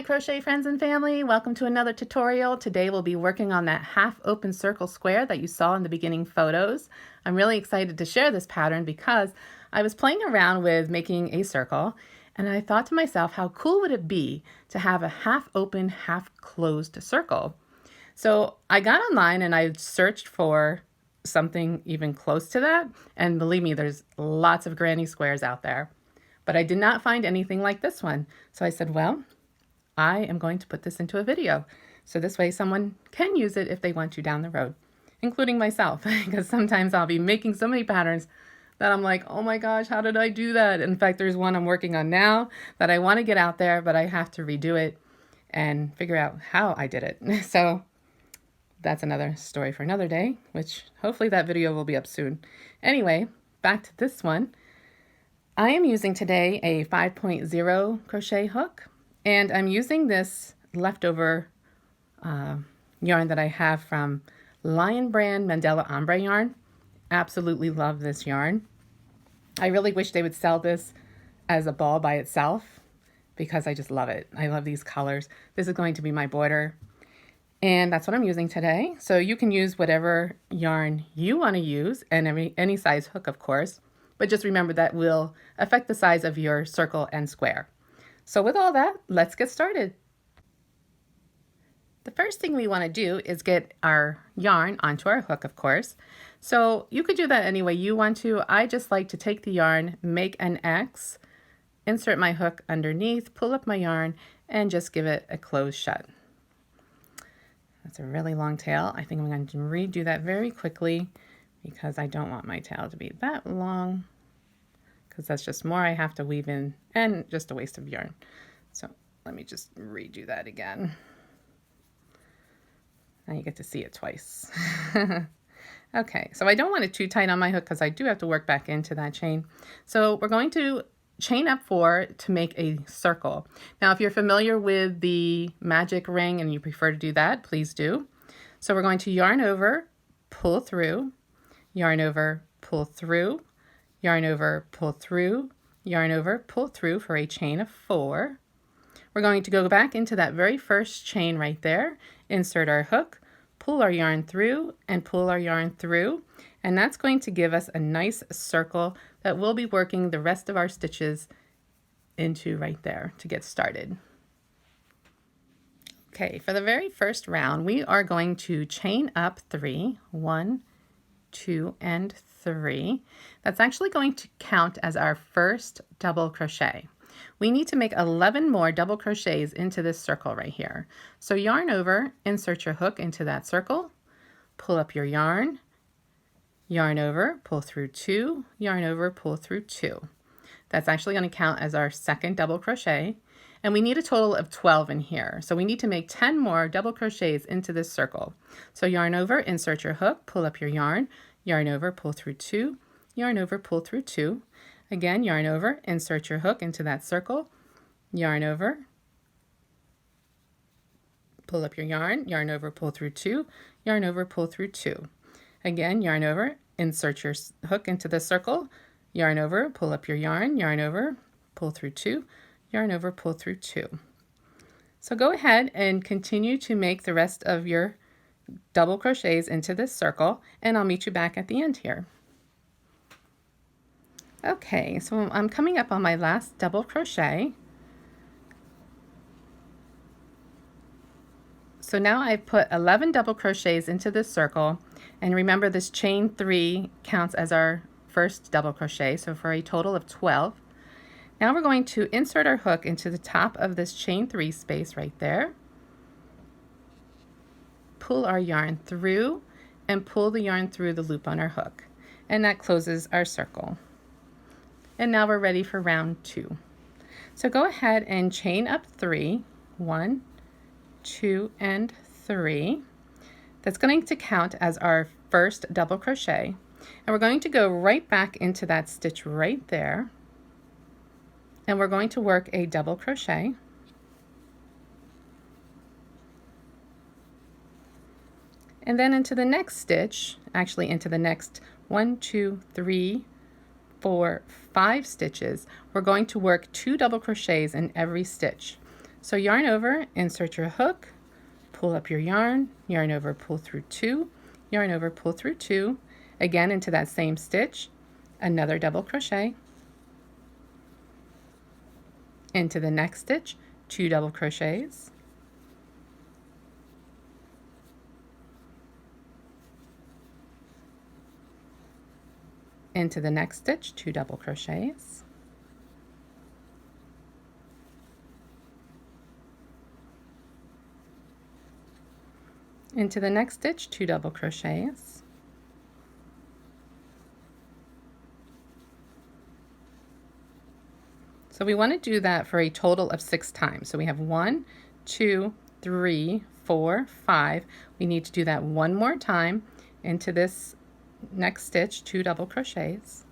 my crochet friends and family, welcome to another tutorial. Today we'll be working on that half open circle square that you saw in the beginning photos. I'm really excited to share this pattern because I was playing around with making a circle and I thought to myself, how cool would it be to have a half open, half closed circle? So I got online and I searched for something even close to that, and believe me, there's lots of granny squares out there. But I did not find anything like this one. So I said, well, I am going to put this into a video. So this way someone can use it if they want to down the road, including myself, because sometimes I'll be making so many patterns that I'm like, oh my gosh, how did I do that? In fact, there's one I'm working on now that I want to get out there, but I have to redo it and figure out how I did it. So that's another story for another day, which hopefully that video will be up soon. Anyway, back to this one. I am using today a 5.0 crochet hook, and I'm using this leftover yarn that I have from Lion Brand Mandela Ombre yarn. Absolutely love this yarn. I really wish they would sell this as a ball by itself because I just love it. I love these colors. This is going to be my border, and that's what I'm using today. So you can use whatever yarn you want to use, and any size hook, of course. But just remember that will affect the size of your circle and square. So with all that, let's get started. The first thing we want to do is get our yarn onto our hook, of course. So you could do that any way you want to. I just like to take the yarn, make an X, insert my hook underneath, pull up my yarn, and just give it a close shut. That's a really long tail. I think I'm going to redo that very quickly because I don't want my tail to be that long, because that's just more I have to weave in and just a waste of yarn. So let me just redo that again. Now you get to see it twice. Okay, so I don't want it too tight on my hook because I do have to work back into that chain. So we're going to chain up 4 to make a circle. Now if you're familiar with the magic ring and you prefer to do that, please do. So we're going to yarn over, pull through, yarn over, pull through, yarn over, pull through, yarn over, pull through for a chain of 4. We're going to go back into that very first chain right there, insert our hook, pull our yarn through, and pull our yarn through, and that's going to give us a nice circle that we'll be working the rest of our stitches into right there to get started. Okay, for the very first round, we are going to chain up 3, 1, 2, and 3. That's actually going to count as our first double crochet. We need to make 11 more double crochets into this circle right here. So yarn over, insert your hook into that circle, pull up your yarn, yarn over, pull through 2, yarn over, pull through 2. That's actually going to count as our second double crochet, and we need a total of 12 in here. So we need to make 10 more double crochets into this circle. So yarn over, insert your hook, pull up your yarn over, pull through 2, yarn over, pull through 2. Again, yarn over, insert your hook into that circle, yarn over, pull up your yarn over, pull through 2, yarn over, pull through 2. Again, yarn over, insert your hook into the circle, yarn over, pull up your yarn over, pull through 2, yarn over, pull through 2. So go ahead and continue to make the rest of your double crochets into this circle, and I'll meet you back at the end here. Okay, so I'm coming up on my last double crochet. So now I've put 11 double crochets into this circle, and remember this chain 3 counts as our first double crochet, so for a total of 12. Now we're going to insert our hook into the top of this chain 3 space right there, pull our yarn through, and pull the yarn through the loop on our hook, and that closes our circle. And now we're ready for round 2. So go ahead and chain up 3, 1, 2, and 3. That's going to count as our first double crochet, and we're going to go right back into that stitch right there, and we're going to work a double crochet, and then into the next stitch, actually into the next 1, 2, 3, 4, 5 stitches, we're going to work 2 double crochets in every stitch. So yarn over, insert your hook, pull up your yarn over, pull through 2, yarn over, pull through 2, again into that same stitch, another double crochet, into the next stitch, 2 double crochets, into the next stitch, 2 double crochets, into the next stitch, 2 double crochets, so we want to do that for a total of 6 times. So we have 1, 2, 3, 4, 5. We need to do that one more time into this next stitch, 2 double crochets,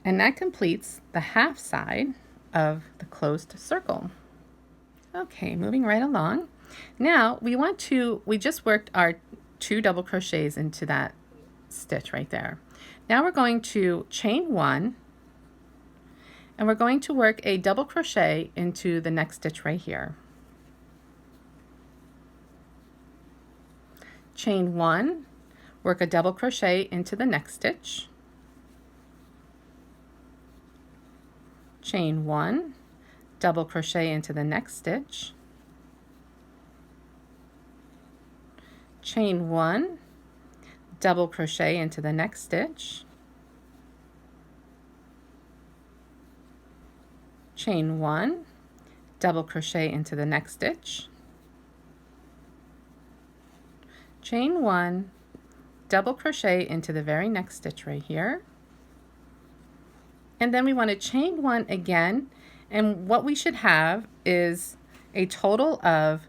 and that completes the half side of the closed circle. Okay, moving right along. Now we just worked our 2 double crochets into that stitch right there. Now we're going to chain 1, and we're going to work a double crochet into the next stitch right here. Chain 1, work a double crochet into the next stitch, chain 1, double crochet into the next stitch, chain 1, double crochet into the next stitch, chain 1, double crochet into the next stitch, chain 1, double crochet into the very next stitch right here, and then we want to chain 1 again, and what we should have is a total of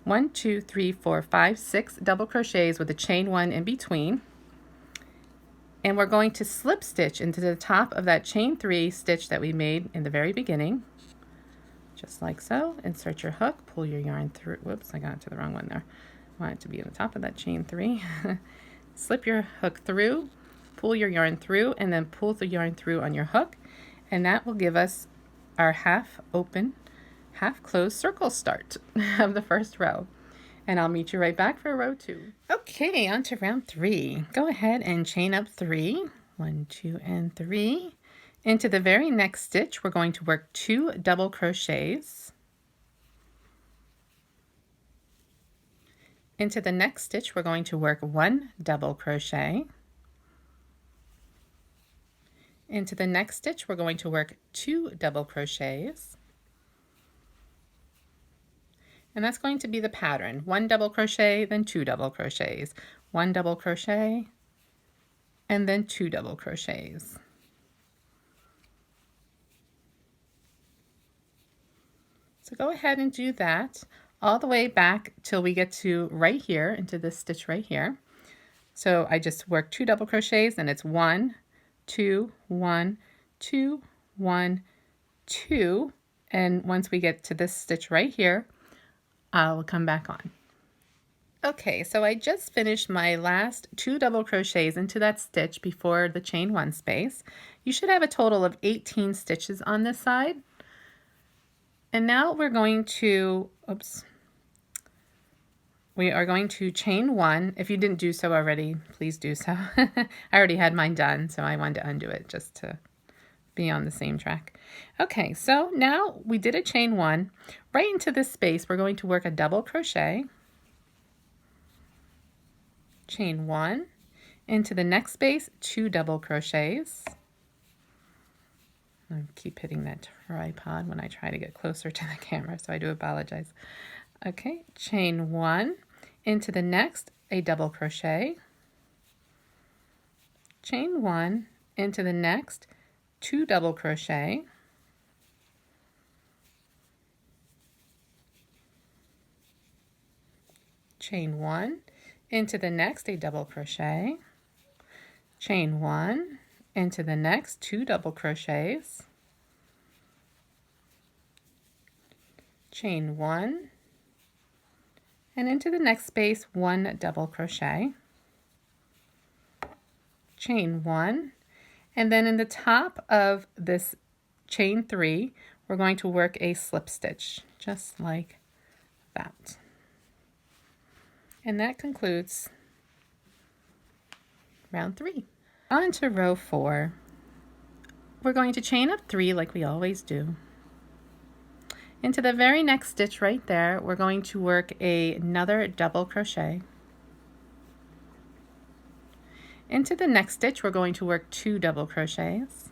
1, 2, 3, 4, 5, 6 double crochets with a chain 1 in between, and we're going to slip stitch into the top of that chain 3 stitch that we made in the very beginning, just like so. Insert your hook, pull your yarn through. Whoops, I got into the wrong one there. I want it to be on the top of that chain 3. Slip your hook through, pull your yarn through, and then pull the yarn through on your hook, and that will give us our half open, half closed circle start of the first row. And I'll meet you right back for row 2. Okay, on to round 3. Go ahead and chain up 3, 1, 2, and 3. Into the very next stitch, we're going to work 2 double crochets. Into the next stitch, we're going to work 1 double crochet. Into the next stitch, we're going to work 2 double crochets. And that's going to be the pattern. 1 double crochet, then 2 double crochets. 1 double crochet, and then 2 double crochets. So go ahead and do that all the way back till we get to right here, into this stitch right here. So I just worked 2 double crochets, and it's 1, 2, 1, 2, 1, 2. And once we get to this stitch right here, I'll come back on. Okay, so I just finished my last 2 double crochets into that stitch before the chain 1 space. You should have a total of 18 stitches on this side. And now we're going to, we are going to chain 1. If you didn't do so already, please do so. I already had mine done, so I wanted to undo it just to be on the same track. Okay, so now we did a chain 1. Right into this space, we're going to work a double crochet, chain 1, into the next space, 2 double crochets. I keep hitting that tripod when I try to get closer to the camera, so I do apologize. Okay, chain 1, into the next, a double crochet, chain 1, into the next, 2 double crochet, chain 1, into the next, a double crochet, chain 1, into the next, 2 double crochets, chain 1, and into the next space, 1 double crochet, chain 1, And then in the top of this chain 3, we're going to work a slip stitch, just like that. And that concludes round 3. On to row 4. We're going to chain up 3 like we always do. Into the very next stitch right there, we're going to work another double crochet. Into the next stitch, we're going to work 2 double crochets.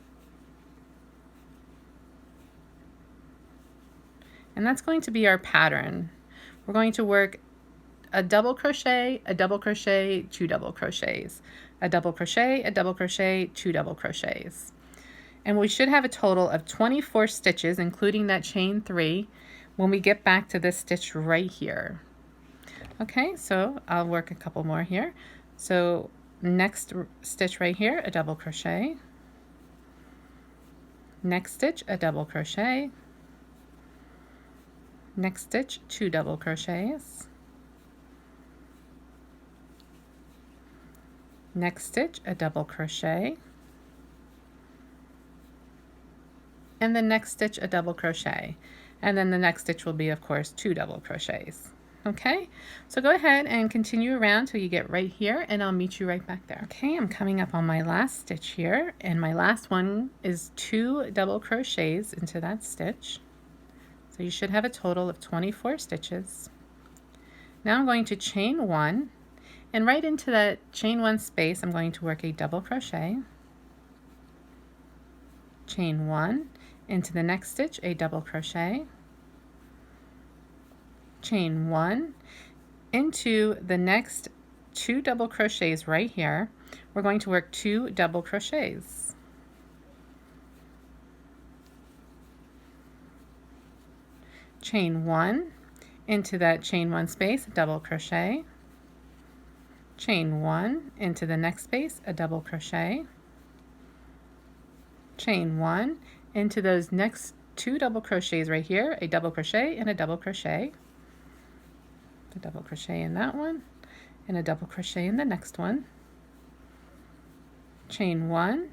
And that's going to be our pattern. We're going to work a double crochet, 2 double crochets, a double crochet, 2 double crochets. And we should have a total of 24 stitches, including that chain 3, when we get back to this stitch right here. Okay, so I'll work a couple more here. So next stitch right here, a double crochet. Next stitch, a double crochet. Next stitch, 2 double crochets. Next stitch, a double crochet. And the next stitch, a double crochet. And then the next stitch will be, of course, 2 double crochets. Okay, so go ahead and continue around till you get right here, and I'll meet you right back there. Okay, I'm coming up on my last stitch here, and my last one is 2 double crochets into that stitch. So you should have a total of 24 stitches. Now I'm going to chain 1, and right into that chain 1 space, I'm going to work a double crochet. Chain 1, into the next stitch, a double crochet. Chain 1, into the next 2 double crochets right here, we're going to work 2 double crochets. Chain 1, into that chain 1 space, a double crochet. Chain 1, into the next space, a double crochet. Chain 1, into those next 2 double crochets right here, a double crochet and a double crochet. A double crochet in that one, and a double crochet in the next one. Chain 1.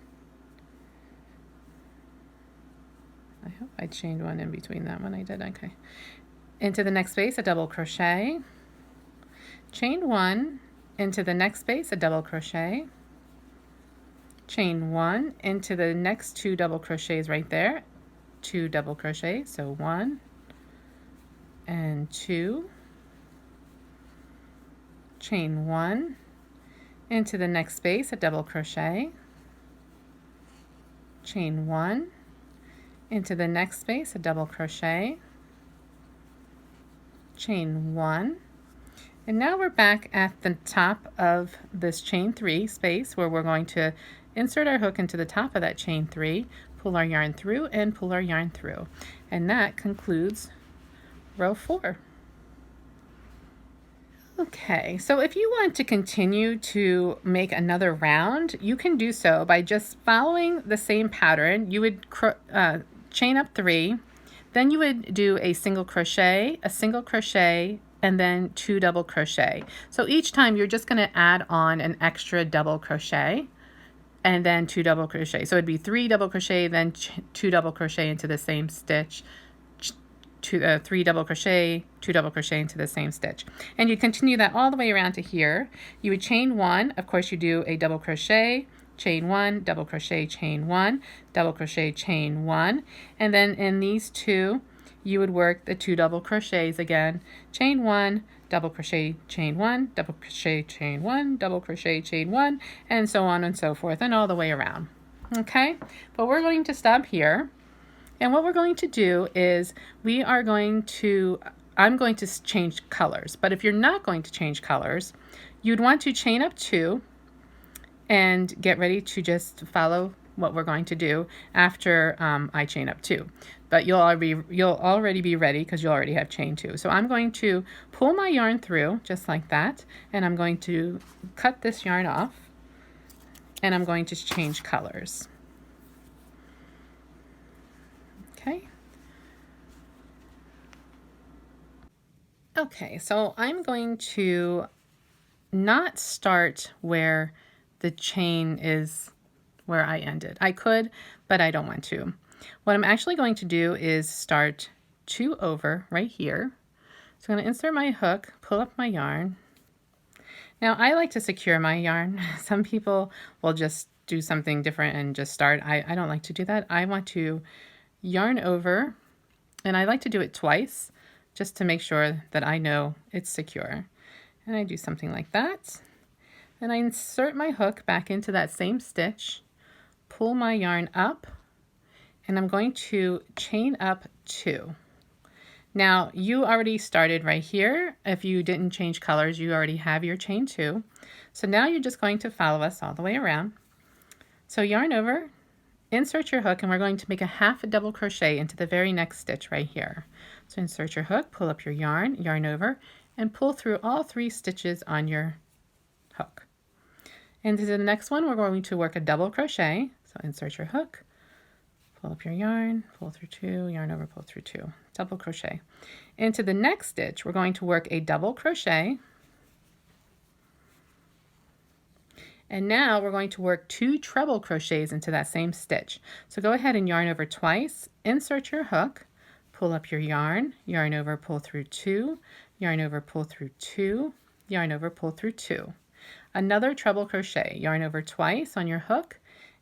I hope I chained 1 in between that one. I did, okay. Into the next space, a double crochet. Chain 1, into the next space, a double crochet. Chain 1, into the next 2 double crochets right there, 2 double crochets, so 1 and 2. Chain 1, into the next space, a double crochet. Chain 1, into the next space, a double crochet. Chain 1, and now we're back at the top of this chain 3 space where we're going to insert our hook into the top of that chain 3, pull our yarn through, and pull our yarn through. And that concludes row 4. Okay, so if you want to continue to make another round, you can do so by just following the same pattern. You would chain up 3, then you would do a single crochet, and then 2 double crochet. So each time you're just going to add on an extra double crochet and then 2 double crochet. So it'd be 3 double crochet, then 2 double crochet into the same stitch, 3 double crochet, 2 double crochet into the same stitch. And you continue that all the way around to here. You would chain 1, of course you do a double crochet, chain 1, double crochet, chain 1, double crochet, chain 1, and then in these 2 you would work the 2 double crochets again, chain 1, double crochet, chain 1, double crochet, chain 1, double crochet, chain 1, and so on and so forth, and all the way around. Okay, but we're going to stop here. And what we're going to do is I'm going to change colors, but if you're not going to change colors, you'd want to chain up 2 and get ready to just follow what we're going to do after I chain up 2. But you'll already be ready because you already have chain 2. So I'm going to pull my yarn through just like that, and I'm going to cut this yarn off, and I'm going to change colors. Okay. Okay, so I'm going to not start where the chain is where I ended. I could, but I don't want to. What I'm actually going to do is start 2 over right here. So I'm going to insert my hook, pull up my yarn. Now I like to secure my yarn. Some people will just do something different and just start. I don't like to do that. I want to yarn over, and I like to do it twice just to make sure that I know it's secure. And I do something like that. Then I insert my hook back into that same stitch, pull my yarn up, and I'm going to chain up 2. Now you already started right here. If you didn't change colors, you already have your chain 2. So now you're just going to follow us all the way around. So yarn over, insert your hook, and we're going to make a half a double crochet into the very next stitch right here. So insert your hook, pull up your yarn, yarn over, and pull through all 3 stitches on your hook. Into the next one, we're going to work a double crochet. So insert your hook, pull up your yarn, pull through 2, yarn over, pull through 2, double crochet. Into the next stitch, we're going to work a double crochet. And now we're going to work 2 treble crochets into that same stitch. So go ahead and yarn over twice, insert your hook, pull up your yarn, yarn over, pull through 2, yarn over, pull through 2, yarn over, pull through 2. Another treble crochet, yarn over twice on your hook,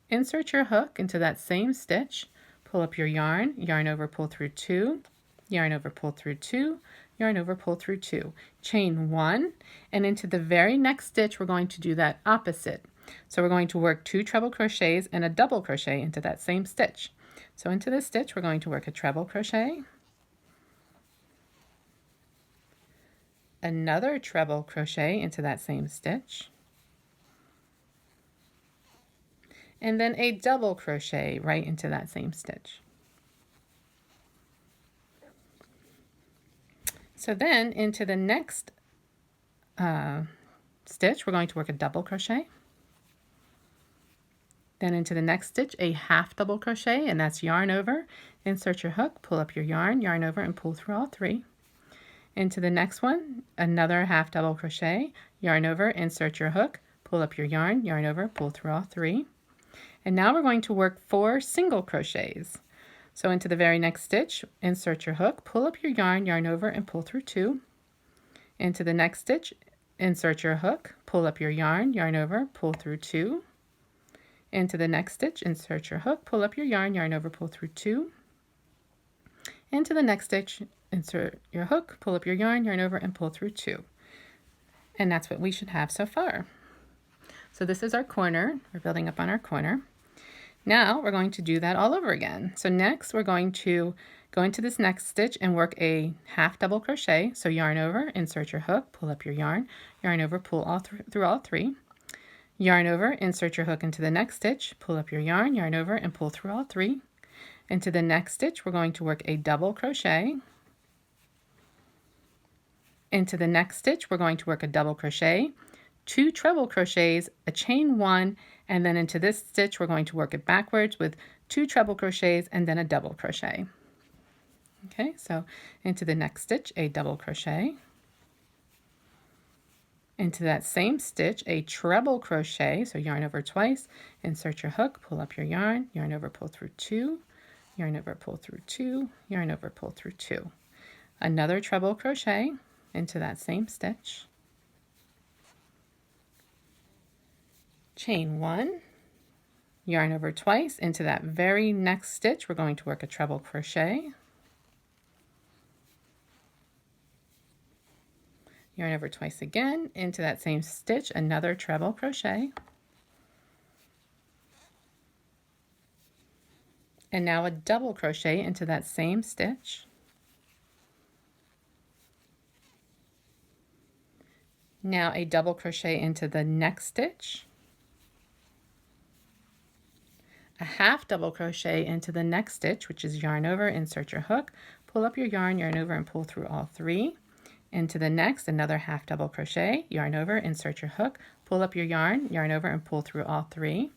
insert your hook into that same stitch, pull up your yarn, yarn over, pull through 2, yarn over, pull through 2, yarn over, pull through 2, chain 1, and into the very next stitch we're going to do that opposite. So we're going to work 2 treble crochets and a double crochet into that same stitch. So into this stitch we're going to work a treble crochet, another treble crochet into that same stitch, and then a double crochet right into that same stitch. So then into the next stitch, we're going to work a double crochet. Then into the next stitch, a half double crochet, and that's yarn over, insert your hook, pull up your yarn, yarn over, and pull through all 3. Into the next one, another half double crochet, yarn over, insert your hook, pull up your yarn, yarn over, pull through all 3. And now we're going to work 4 single crochets. So into the very next stitch, insert your hook, pull up your yarn, yarn over, and pull through 2. Into the next stitch, insert your hook, pull up your yarn, yarn over, pull through 2. Into the next stitch, insert your hook, pull up your yarn, yarn over, pull through 2. Into the next stitch, insert your hook, pull up your yarn, yarn over, and pull through 2. And that's what we should have so far. So this is our corner. We're building up on our corner. Now we're going to do that all over again. So next we're going to go into this next stitch and work a half double crochet. So yarn over, insert your hook, pull up your yarn, yarn over, pull through all 3. Yarn over, insert your hook into the next stitch, pull up your yarn, yarn over, and pull through all 3. Into the next stitch we're going to work a double crochet. Into the next stitch we're going to work a double crochet, 2 treble crochets, a chain 1, and then into this stitch we're going to work it backwards with 2 treble crochets and then a double crochet. Okay, so into the next stitch a double crochet, into that same stitch a treble crochet, so yarn over twice, insert your hook, pull up your yarn, yarn over, pull through 2, yarn over, pull through 2, yarn over, pull through 2. Another treble crochet into that same stitch, chain 1, yarn over twice, into that very next stitch we're going to work a treble crochet, yarn over twice again, into that same stitch another treble crochet, and now a double crochet into that same stitch, now a double crochet into the next stitch, a half double crochet into the next stitch, which is yarn over, insert your hook, pull up your yarn, yarn over, and pull through all 3. Into the next, another half double crochet, yarn over, insert your hook, pull up your yarn, yarn over, and pull through all 3.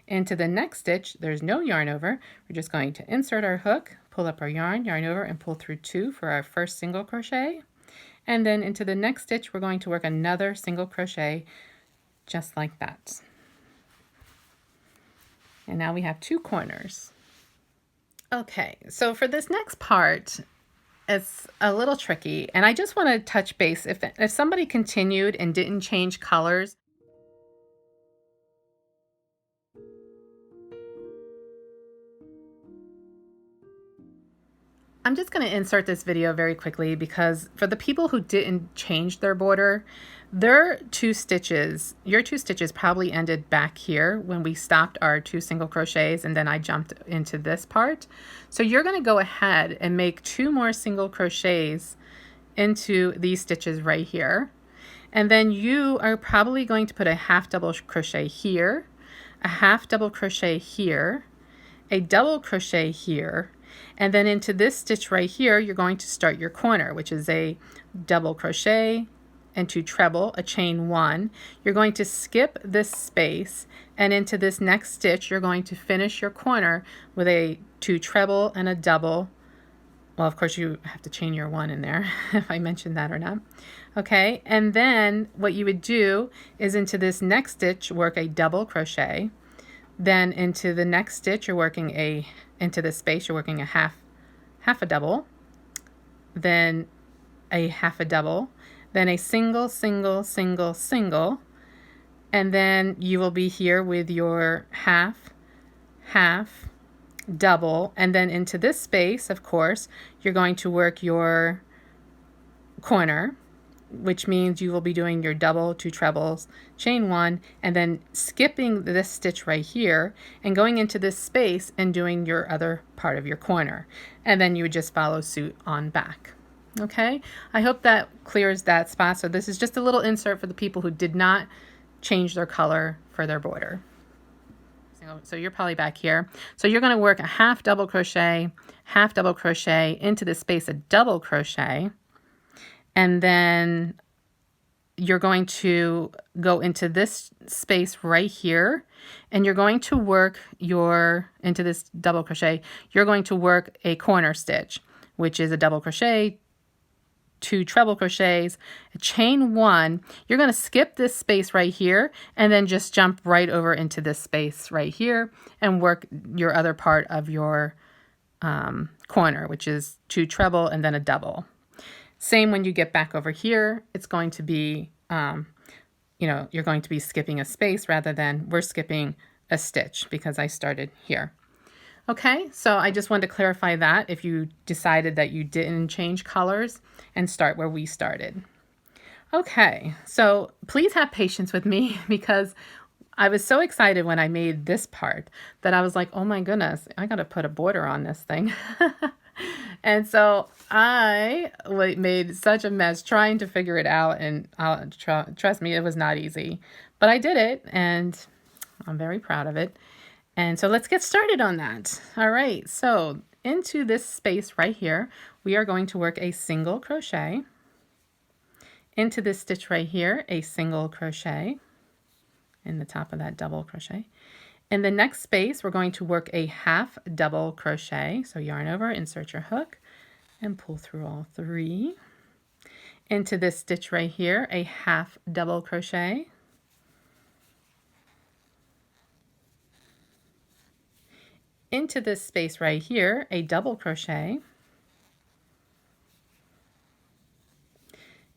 Into the next stitch, there's no yarn over. We're just going to insert our hook, pull up our yarn, yarn over, and pull through 2 for our first single crochet. And then into the next stitch, we're going to work another single crochet just like that. And now we have 2 corners. Okay, so for this next part, it's a little tricky, and I just want to touch base. If somebody continued and didn't change colors, I'm just going to insert this video very quickly because for the people who didn't change their border, your 2 stitches probably ended back here when we stopped our 2 single crochets and then I jumped into this part. So you're going to go ahead and make 2 more single crochets into these stitches right here. And then you are probably going to put a half double crochet here, a half double crochet here, a double crochet here, and then into this stitch right here, you're going to start your corner, which is a double crochet and 2 treble, a chain 1. You're going to skip this space, and into this next stitch, you're going to finish your corner with a 2 treble and a double. Well, of course, you have to chain your 1 in there, if I mentioned that or not. Okay, and then what you would do is into this next stitch, work a double crochet. Then into the next stitch, you're working into this space, you're working a half a double, then a half a double, then a single, single, single, single, and then you will be here with your half, half, double, and then into this space, of course, you're going to work your corner, which means you will be doing your double, 2 trebles, chain 1, and then skipping this stitch right here and going into this space and doing your other part of your corner. And then you would just follow suit on back. Okay, I hope that clears that spot. So this is just a little insert for the people who did not change their color for their border. So you're probably back here. So you're going to work a half double crochet into the space, a double crochet, and then you're going to go into this space right here, and you're going to work into this double crochet, you're going to work a corner stitch, which is a double crochet, 2 treble crochets, a chain 1. You're going to skip this space right here and then just jump right over into this space right here and work your other part of your corner, which is 2 treble and then a double. Same when you get back over here, it's going to be, you're going to be skipping a space rather than we're skipping a stitch because I started here. Okay, so I just wanted to clarify that if you decided that you didn't change colors and start where we started. Okay, so please have patience with me because I was so excited when I made this part that I was like, oh my goodness, I got to put a border on this thing. And so I made such a mess trying to figure it out, and trust me, it was not easy. But I did it, and I'm very proud of it. And so let's get started on that. All right, so into this space right here, we are going to work a single crochet. Into this stitch right here, a single crochet in the top of that double crochet. In the next space, we're going to work a half double crochet. So yarn over, insert your hook, and pull through all 3. Into this stitch right here, a half double crochet. Into this space right here, a double crochet.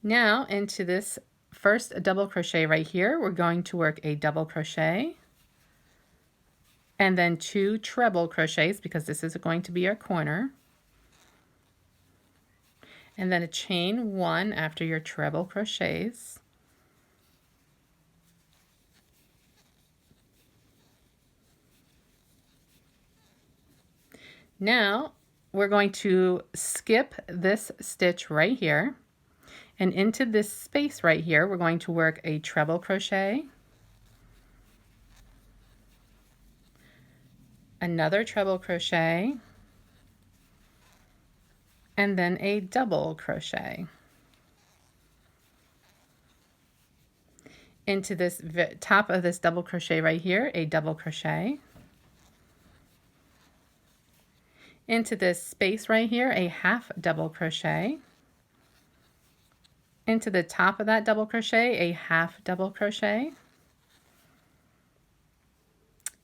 Now into this first double crochet right here, we're going to work a double crochet and then 2 treble crochets because this is going to be our corner, and then a chain 1 after your treble crochets. Now we're going to skip this stitch right here, and into this space right here we're going to work a treble crochet, another treble crochet, and then a double crochet. Into this top of this double crochet right here, a double crochet. Into this space right here, a half double crochet. Into the top of that double crochet, a half double crochet.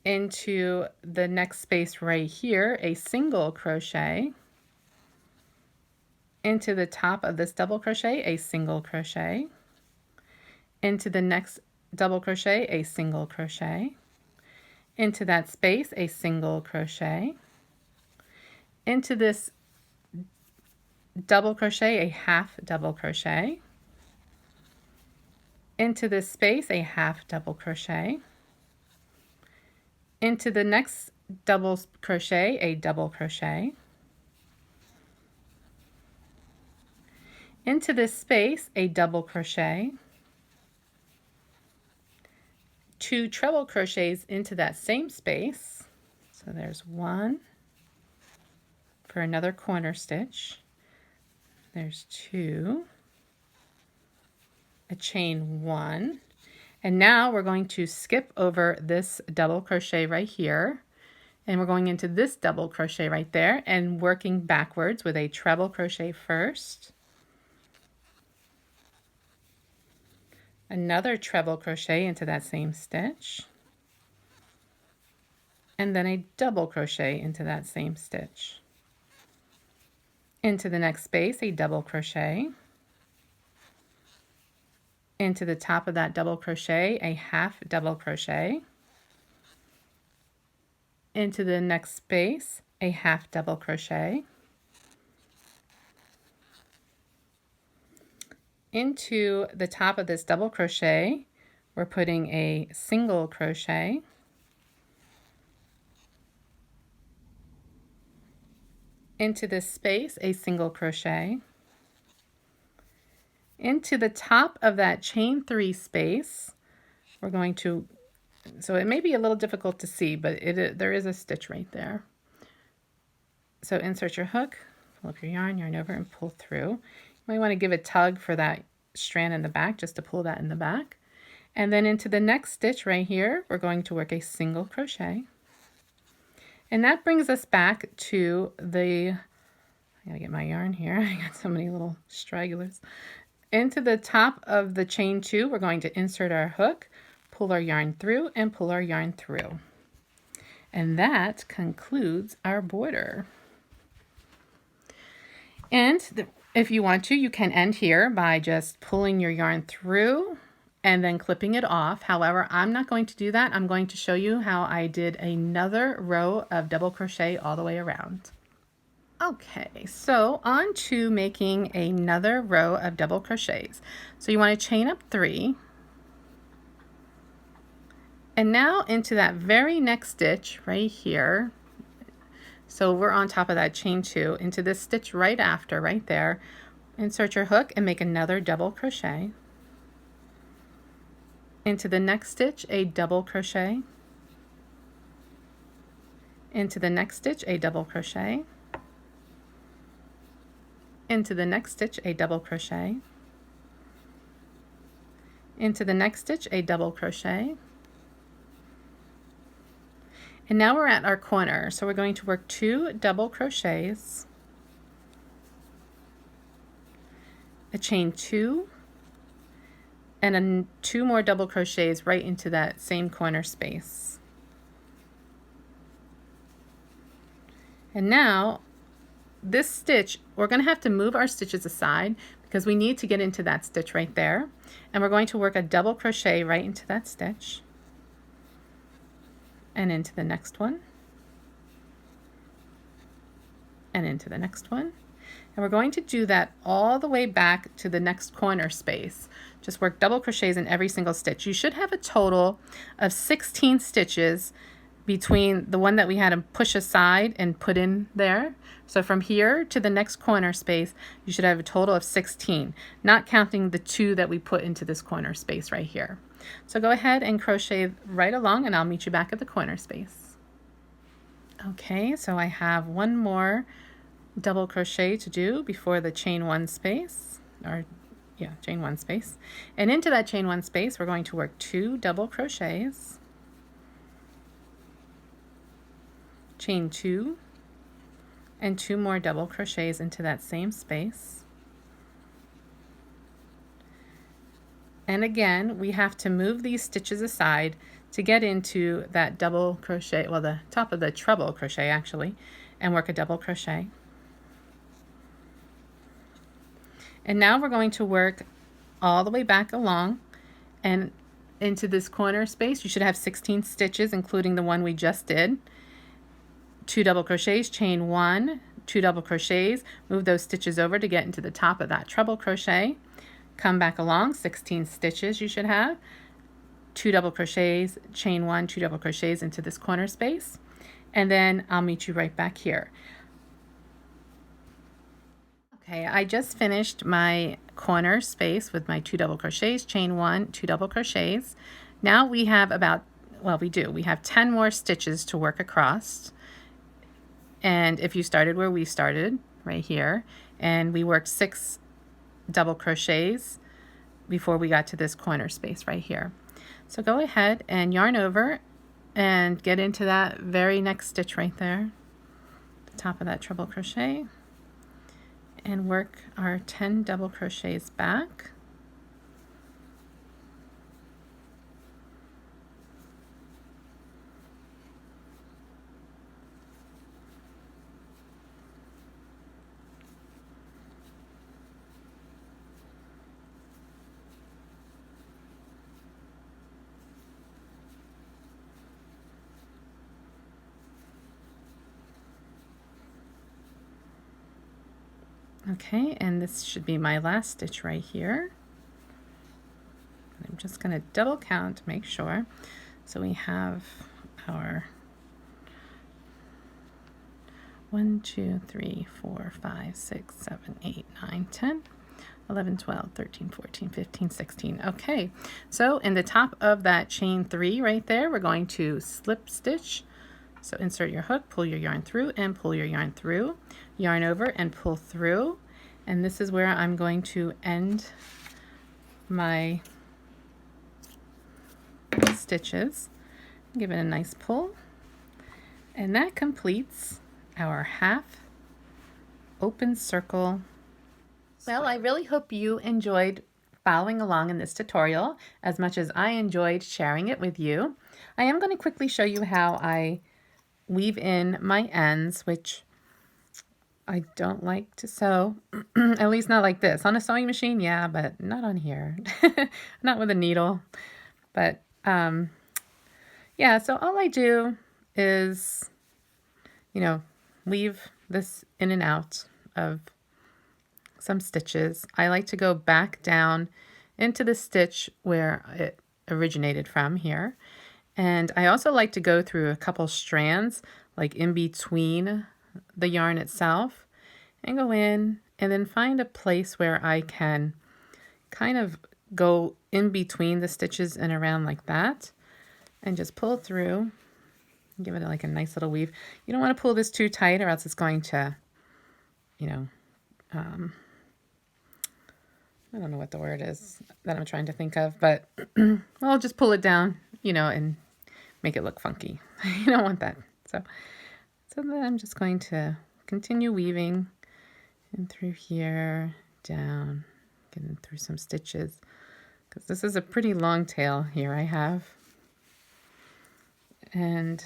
into the next space right here, a single crochet, into the top of this double crochet, a single crochet, into the next double crochet, a single crochet, into that space, a single crochet, into this double crochet, a half double crochet, into this space, a half double crochet, into the next double crochet, a double crochet, into this space, a double crochet, 2 treble crochets into that same space. So there's 1 for another corner stitch. There's 2, a chain 1, and now we're going to skip over this double crochet right here, and we're going into this double crochet right there and working backwards with a treble crochet first, another treble crochet into that same stitch, and then a double crochet into that same stitch. Into the next space, a double crochet, into the top of that double crochet, a half double crochet, into the next space, a half double crochet, into the top of this double crochet, we're putting a single crochet, into this space, a single crochet, into the top of that chain 3 space, we're going to, so it may be a little difficult to see, but there is a stitch right there. So insert your hook, pull up your yarn over and pull through. You might want to give a tug for that strand in the back just to pull that in the back. And then into the next stitch right here, we're going to work a single crochet. And that brings us back to the, I gotta get my yarn here, I got so many little stragglers. Into the top of the chain 2, we're going to insert our hook, pull our yarn through, and pull our yarn through. And that concludes our border. And if you want to, you can end here by just pulling your yarn through and then clipping it off. However, I'm not going to do that. I'm going to show you how I did another row of double crochet all the way around. Okay, so on to making another row of double crochets. So you want to chain up 3. And now into that very next stitch right here, so we're on top of that chain 2, into this stitch right after, right there, insert your hook and make another double crochet. Into the next stitch, a double crochet. Into the next stitch, a double crochet. Into the next stitch, a double crochet. Into the next stitch, a double crochet. And now we're at our corner, so we're going to work 2 double crochets, a chain 2, and 2 more double crochets right into that same corner space. And now this stitch, we're going to have to move our stitches aside because we need to get into that stitch right there, and we're going to work a double crochet right into that stitch and into the next one and into the next one. And we're going to do that all the way back to the next corner space. Just work double crochets in every single stitch. You should have a total of 16 stitches between the one that we had to push aside and put in there. So from here to the next corner space, you should have a total of 16, not counting the 2 that we put into this corner space right here. So go ahead and crochet right along and I'll meet you back at the corner space. Okay, so I have 1 more double crochet to do before the chain 1 space, or yeah, chain 1 space. And into that chain 1 space, we're going to work 2 double crochets, chain 2, and 2 more double crochets into that same space. And again, we have to move these stitches aside to get into that double crochet, well, the top of the treble crochet actually, and work a double crochet. And now we're going to work all the way back along and into this corner space. You should have 16 stitches, including the one we just did. 2 double crochets, chain 1, 2 double crochets, move those stitches over to get into the top of that treble crochet. Come back along, 16 stitches you should have. 2 double crochets, chain 1, 2 double crochets into this corner space, and then I'll meet you right back here. Okay, I just finished my corner space with my 2 double crochets, chain 1, 2 double crochets. Now we have we have 10 more stitches to work across. And if you started where we started, right here, and we worked 6 double crochets before we got to this corner space right here. So go ahead and yarn over and get into that very next stitch right there, the top of that treble crochet, and work our 10 double crochets back. Okay, and this should be my last stitch right here. I'm just going to double count to make sure. So we have our 1, 2, 3, 4, 5, 6, 7, 8, 9, 10, 11, 12, 13, 14, 15, 16. Okay, so in the top of that chain 3 right there, we're going to slip stitch. So insert your hook, pull your yarn through, and pull your yarn through. Yarn over and pull through. And this is where I'm going to end my stitches. Give it a nice pull. And that completes our half open circle. Well, I really hope you enjoyed following along in this tutorial as much as I enjoyed sharing it with you. I am going to quickly show you how I weave in my ends, which I don't like to sew, at least not like this. On a sewing machine, yeah, but not on here. Not with a needle. But yeah, so all I do is, weave this in and out of some stitches. I like to go back down into the stitch where it originated from here. And I also like to go through a couple strands, like in between the yarn itself, and go in and then find a place where I can kind of go in between the stitches and around like that, and just pull through, give it like a nice little weave. You don't want to pull this too tight or else it's going to, I don't know what the word is that I'm trying to think of, but I'll just pull it down, and make it look funky. You don't want that. So then I'm just going to continue weaving in through here, down, getting through some stitches, because this is a pretty long tail here I have. And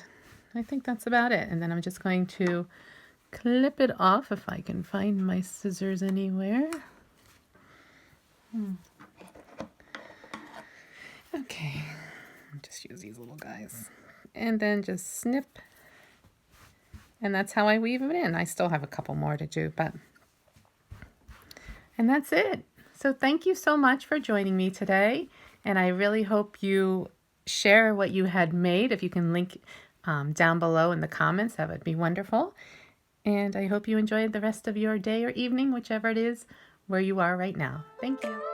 I think that's about it. And then I'm just going to clip it off if I can find my scissors anywhere. Okay, just use these little guys. And then just snip. And that's how I weave it in. I still have a couple more to do, and that's it. So thank you so much for joining me today. And I really hope you share what you had made. If you can link down below in the comments, that would be wonderful. And I hope you enjoyed the rest of your day or evening, whichever it is, where you are right now. Thank you.